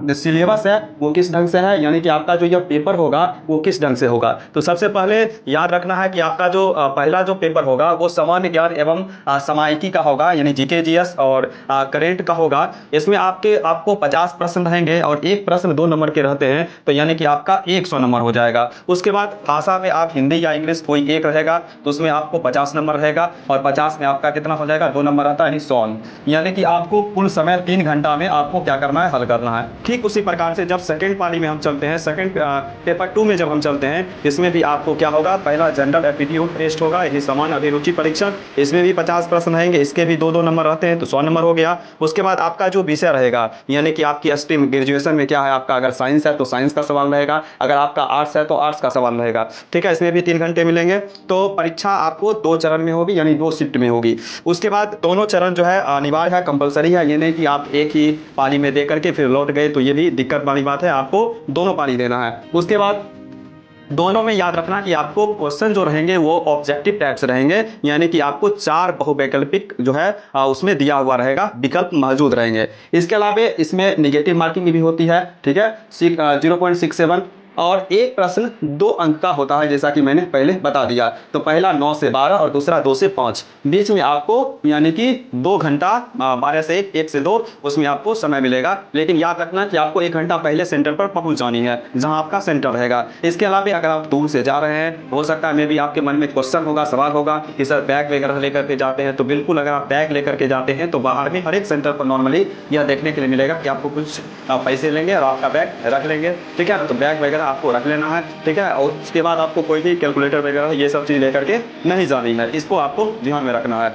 Syllabus है वो किस ढंग से है, यानी कि आपका जो यह पेपर होगा वो किस ढंग से होगा। तो सबसे पहले याद रखना है कि आपका जो पहला जो पेपर होगा वो सामान्य ज्ञान एवं सामायिकी का होगा, यानी जीके जीएस और करेंट का होगा। इसमें आपको 50 प्रश्न रहेंगे और एक प्रश्न 2 नंबर के रहते हैं, तो यानी कि आपका 100 नंबर हो जाएगा। उसके बाद भाषा में आप हिंदी या इंग्लिश कोई एक रहेगा तो उसमें आपको 50 नंबर रहेगा, और 50 में आपका कितना हो जाएगा, 2 नंबर आता है, यानी 100। यानी कि आपको कुल समय 3 घंटा में आपको क्या करना है, हल करना है। ठीक उसी प्रकार से जब सेकंड पाली में हम चलते हैं, सेकंड पेपर 2 में जब हम चलते हैं, इसमें भी आपको क्या होगा, पहला जनरल एप्टीट्यूड टेस्ट होगा, यही समान अभिरुचि परीक्षण। इसमें भी 50 प्रश्न रहेंगे, इसके भी 2-2 नंबर रहते हैं, तो 100 नंबर हो गया। उसके बाद आपका जो विषय रहेगा, यानी कि आपकी स्ट्रीम ग्रेजुएशन में क्या है आपका, अगर साइंस है तो साइंस का सवाल रहेगा, अगर आपका आर्ट्स है तो आर्ट्स का सवाल रहेगा। ठीक है, इसमें भी 3 घंटे मिलेंगे। तो परीक्षा आपको 2 चरण में होगी, यानी 2 शिफ्ट में होगी। उसके बाद दोनों चरण जो है अनिवार्य है, कंपलसरी है, ये नहीं कि आप एक ही पाली में दे करके फिर लौट गए, तो ये भी दिक्कत वाली बात है, आपको दोनों पाली देना है। उसके बाद दोनों में याद रखना कि आपको क्वेश्चन जो रहेंगे वो ऑब्जेक्टिव टाइप से रहेंगे, यानी कि आपको 4 बहुवैकल्पिक जो है उसमें दिया हुआ रहेगा, विकल्प मौजूद रहेंगे। इसके अलावा इसमें निगेटिव मार्किंग भी होती है। ठीक है, 0.67 और एक प्रश्न 2 अंक का होता है, जैसा कि मैंने पहले बता दिया। तो पहला 9 से 12 और दूसरा 2 से 5, बीच में आपको यानी कि 2 घंटा 12 से 1 से 2 उसमें आपको समय मिलेगा। लेकिन याद रखना कि आपको 1 घंटा पहले सेंटर पर पहुंच जानी है जहां आपका सेंटर रहेगा। इसके अलावा अगर आप दूर से जा रहे हैं, हो सकता है मे भी आपके मन में क्वेश्चन होगा, सवाल होगा कि सर बैग वगैरह लेकर के जाते हैं, तो बिल्कुल अगर आप बैग लेकर के जाते हैं तो बाहर में हर एक सेंटर पर नॉर्मली यह देखने के लिए मिलेगा कि आपको कुछ पैसे लेंगे और आपका बैग रख लेंगे। ठीक है, तो बैग वगैरह आपको रख लेना है। ठीक है, और उसके बाद आपको कोई भी कैलकुलेटर वगैरह ये सब चीज़ लेकर के नहीं जानी है, इसको आपको ध्यान में रखना है।